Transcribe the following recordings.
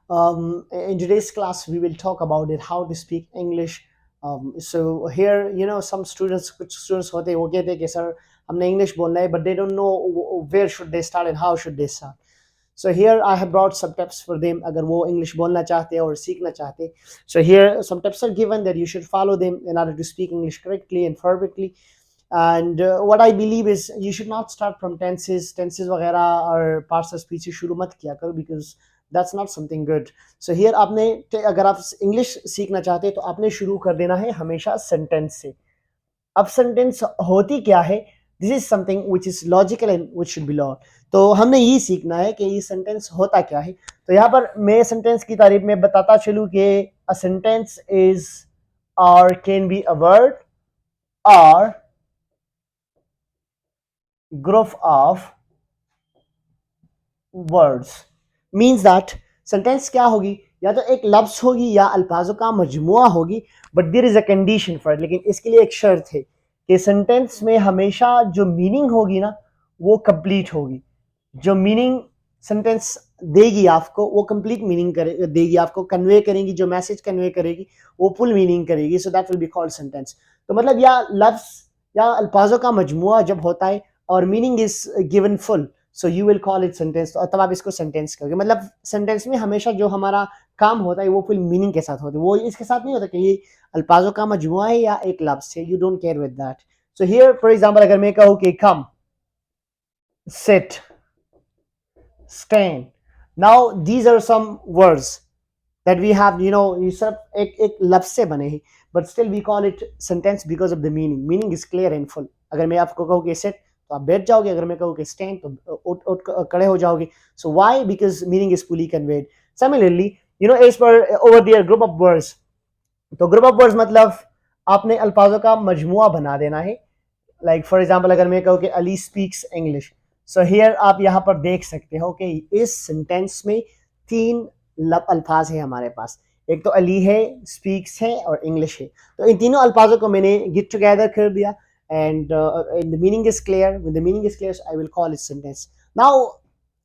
In today's class we will talk about it, how to speak English. So here, some students, कुछ students होते हैं वो कहते हैं कि सर हमने English बोलना है, but they don't know where should they start and how should they start. So here I have brought some tips for them अगर वो English बोलना चाहते हैं और सीखना चाहते हैं. So here some tips are given that you should follow them in order to speak English correctly and perfectly. And what I believe is you should not start from tenses वगैरह और parts of speech शुरू मत किया करो, because that's not something good. So here आपने अगर आप English सीखना चाहते हैं तो आपने शुरू कर देना है हमेशा sentence से. अब sentence होती क्या है? This is something which is logical and which should be learned. तो हमने ये सीखना है कि ये sentence होता क्या है. तो यहाँ पर मैं sentence की तारीफ में बताता चलूँ कि a sentence is or can be a word or group of words. Means that sentence क्या होगी? या तो एक लफ्ज होगी या अल्फाजों का मजमुआ होगी, but there is a condition for it. लेकिन इसके लिए एक शर्त है कि सेंटेंस में हमेशा जो मीनिंग होगी ना वो कंप्लीट होगी. जो मीनिंग सेंटेंस देगी आपको वो कंप्लीट मीनिंग देगी, आपको कन्वे करेगी, जो मैसेज कन्वे करेगी वो फुल मीनिंग करेगी. So that will be called sentence. तो मतलब या लफ्ज या अल्फाजों का मजमुआ जब होता है और meaning is given full, so you will call it sentence. और तब आप इसको सेंटेंस करोगे. मतलब सेंटेंस में हमेशा जो हमारा काम होता है वो फुल मीनिंग के साथ होता है. वो इसके साथ नहीं होता कि ये अल्फाजों का मजमुआ है या एक लफ्ज है. You don't care with that. So here for example अगर मैं कहूँ कि कम, seat, stand. Now these are some words that we have, ये सब एक लफ्ज से बने हैं, but still we call it sentence because of the meaning. Meaning is clear and full. अगर मैं आपको कहूँ कि sit तो आप बैठ जाओगे, अगर मैं कहूँ कि stand तो उठ खड़े हो जाओगे. So why? Because meaning is fully conveyed. Similarly, as per over there group of words. तो group of words मतलब आपने अल्फाजों का मजमुआ बना देना है. लाइक फॉर एग्जाम्पल अगर मैं कहूँ कि Ali speaks English, so here आप यहाँ पर देख सकते हो कि इस सेंटेंस में तीन अल्फाज है हमारे पास. एक तो अली है, स्पीक्स है और इंग्लिश है. तो इन तीनों अल्फाजों को मैंने गेट टुगेदर कर दिया and the meaning is clear. With the meaning is clear I will call it sentence. Now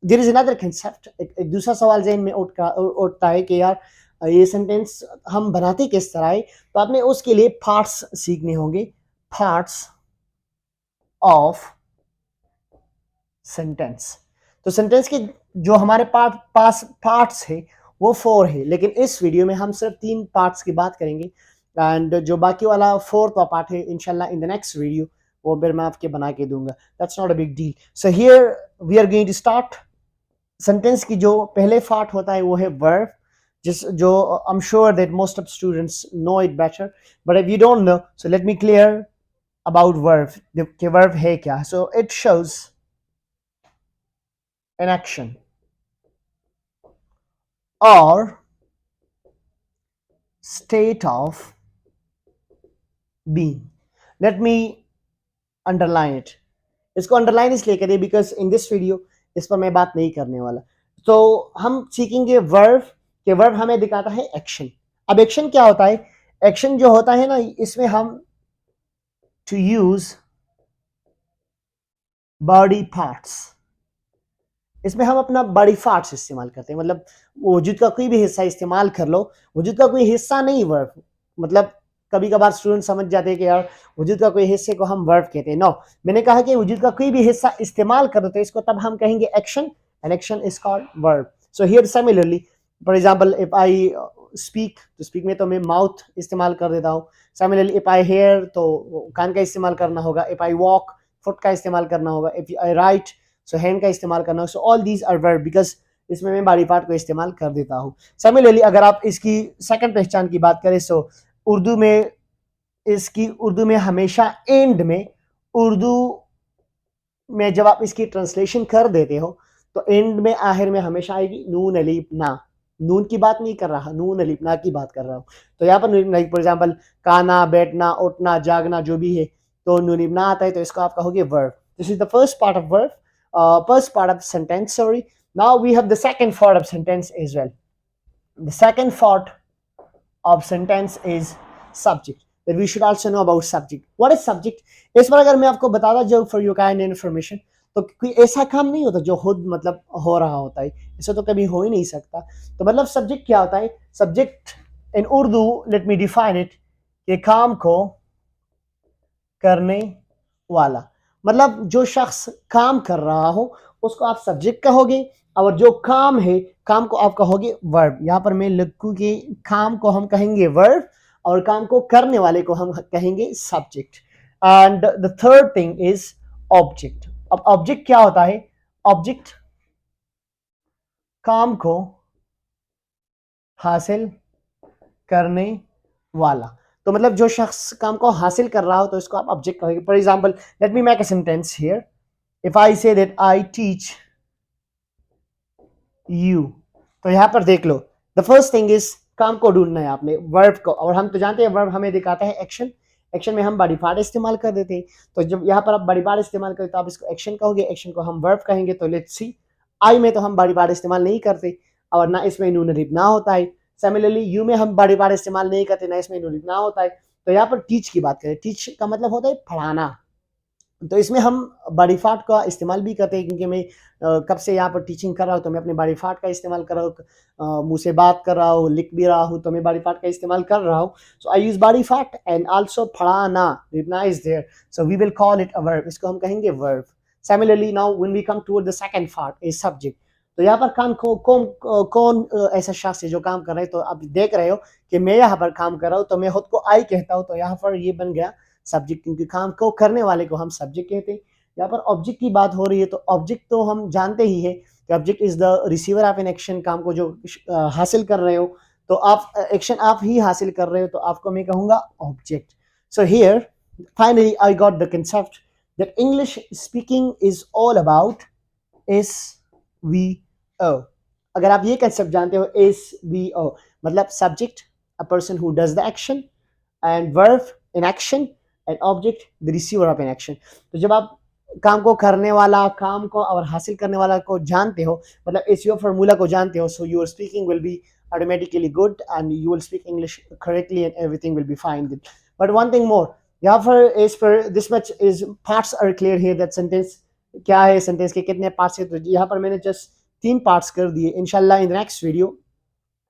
there is another concept. एक दूसरा सवाल ज़हन में उठता है कि यार ये सेंटेंस हम बनाते किस तरह है. तो आपने उसके लिए पार्ट्स सीखने होंगे. Parts of sentence. तो सेंटेंस के जो हमारे पास पार्ट्स है वो 4 है, लेकिन इस वीडियो में हम सिर्फ 3 पार्ट्स की बात करेंगे. एंड जो बाकी वाला 4th पार्ट है इंशाल्लाह इन द नेक्स्ट वीडियो वो फिर मैं आपके बना के दूंगा. That's not a big deal. So here we are going to start. Sentence की जो पहले पार्ट होता है वो है वर्ब, जो I am sure that most of students know it better, but if you don't know so let me clear about verb. कि verb है क्या. So it shows an action or state of being. Let me underline it. इसको underline इसलिए करिए because in this video इस पर मैं बात नहीं करने वाला. तो हम सीखेंगे verb कि verb हमें दिखाता है action. अब action क्या होता है? action जो होता है ना, इसमें हम to use body parts, इसमें हम अपना बॉडी पार्ट्स इस्तेमाल करते हैं. मतलब वजूद का कोई भी हिस्सा इस्तेमाल कर लो. वजूद का कोई हिस्सा नहीं वर्ब. मतलब कभी कभार स्टूडेंट समझ जाते हैं कि यार वजूद का कोई हिस्से को हम वर्ब कहते हैं. नो, मैंने कहा कि वजूद का कोई भी हिस्सा इस्तेमाल करो तो इसको तब हम कहेंगे action, and action is called verb. So here similarly for example if I speak, तो स्पीक में तो मैं माउथ इस्तेमाल कर देता हूँ. सिमिलरली इफ आई हेयर तो कान का इस्तेमाल करना होगा. इफ आई वॉक फुट का इस्तेमाल करना होगा. If I write so hand का इस्तेमाल करना. So all these are verb because इसमें मैं बॉडी पार्ट को इस्तेमाल कर देता हूँ. सिमिलरली अगर आप इसकी सेकंड पहचान की बात करें सो उर्दू में हमेशा एंड में, उर्दू में जब आप इसकी ट्रांसलेशन कर देते हो तो एंड में आखिर में हमेशा आएगी नून अलीफ ना. नून की बात नहीं कर रहा, नून अलीफ ना की बात कर रहा हूँ. तो यहाँ पर फॉर एग्जाम्पल खाना, बैठना, उठना, जागना जो भी है तो नून अलीफ ना आता है तो इसको आप कहोगे verb. This is the first part of verb. First part of sentence, sorry. Now we have the second part of sentence as well. The second part of sentence is subject. That we should also know about subject. What is subject? इस बार अगर मैं आपको बताता जाऊँ for your kind information, तो कोई ऐसा काम नहीं होता जो खुद मतलब हो रहा होता है, ऐसा तो कभी हो ही नहीं सकता। तो मतलब सब्जेक्ट क्या होता है? Subject in Urdu, let me define it, कि काम को करने वाला। मतलब जो शख्स काम कर रहा हो उसको आप सब्जेक्ट कहोगे, और जो काम है काम को आप कहोगे वर्ब। यहाँ पर मैं लिखूँ कि काम को हम कहेंगे वर्ब और काम को करने वाले को हम कहेंगे subject. And the third thing is object. अब ऑब्जेक्ट क्या होता है? ऑब्जेक्ट काम को हासिल करने वाला। तो मतलब जो शख्स काम को हासिल कर रहा हो तो इसको आप ऑब्जेक्ट कहेंगे। For example, let me make a sentence here. If I say that I teach you, तो यहां पर देख लो, द फर्स्ट थिंग इज काम को ढूंढना है आपने, वर्ब को। और हम तो जानते हैं वर्ब हमें दिखाता है एक्शन। एक्शन में हम बॉडी पार्ट इस्तेमाल कर देते हैं। तो जब यहाँ पर आप बॉडी पार्ट इस्तेमाल करें तो आप इसको एक्शन कहोगे, एक्शन को हम वर्ब कहेंगे। तो लेट्स सी, आई में तो हम बॉडी पार्ट इस्तेमाल नहीं करते और ना इसमें नून अलिफ ना होता है। सिमिलरली यू में हम बॉडी पार्ट इस्तेमाल नहीं करते, ना इसमें नून अलिफ ना होता है। तो यहाँ पर टीच की बात करें, टीच का मतलब होता है पढ़ाना। तो इसमें हम बॉडी पार्ट का इस्तेमाल भी करते हैं, क्योंकि मैं कब से यहाँ पर टीचिंग कर रहा हूँ तो मैं अपने बॉडी पार्ट का इस्तेमाल कर रहा हूँ, मुंह से बात कर रहा हूँ, लिख भी रहा हूँ, तो मैं बॉडी पार्ट का इस्तेमाल कर रहा हूँ। So I use body part and also पढ़ाना, reply is there, so we will call it a verb. इसको हम कहेंगे verb. Similarly now when we come toward the second part is subject. तो यहाँ पर काम को कौन ऐसा शख्स है जो काम कर रहे हैं? तो आप देख रहे हो कि मैं यहाँ पर काम कर रहा हूँ तो मैं खुद को आई कहता हूँ, तो यहाँ पर ये बन गया सब्जेक्ट, क्योंकि काम को करने वाले को हम सब्जेक्ट कहते हैं। यहाँ पर ऑब्जेक्ट की बात हो रही है, तो ऑब्जेक्ट तो हम जानते ही है कि object is the receiver of an action. काम को जो हासिल कर रहे हो, तो आप एक्शन आप ही हासिल कर रहे हो, तो आपको मैं कहूंगा object. So here finally I got the concept that English speaking is all about S V O. अगर आप ये कंसेप्ट जानते हो, एस वी ओ मतलब subject, a person who does the action, and verb in action, and object the receiver of an action. तो जब आप काम को करने वाला, काम को और हासिल करने वाला को जानते हो, मतलब एसईओ फार्मूला को जानते हो, so your speaking will be automatically good and you will speak English correctly and everything will be fine. But one thing more, यहाँ पर इस पर this much is parts are clear here that sentence क्या है, sentence के कितने parts है। तो यहाँ पर मैंने just 3 parts कर दिए। इंशाल्लाह in the next video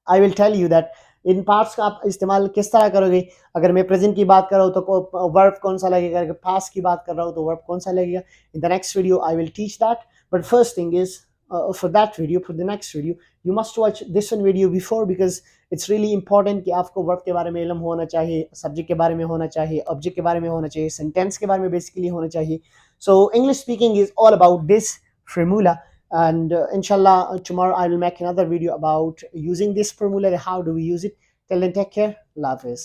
I will tell you that in parts का आप इस्तेमाल किस तरह करोगे। अगर मैं प्रेजेंट की बात कर रहा हूँ तो वर्ब कौन सा लगेगा, अगर पास्ट की बात कर रहा हूँ तो वर्ब कौन सा लगेगा। In the next video I will teach that. But first thing is for that video, for the next video, you must watch this one video before, because it's really important कि आपको verb के बारे में इल्म होना चाहिए, subject के बारे में होना चाहिए, ऑब्जेक्ट के बारे में होना चाहिए, सेंटेंस के बारे में बेसिकली होना चाहिए। So English speaking is all about this formula. And inshallah, tomorrow I will make another video about using this formula, how do we use it. Till then, take care. Allah Hafiz.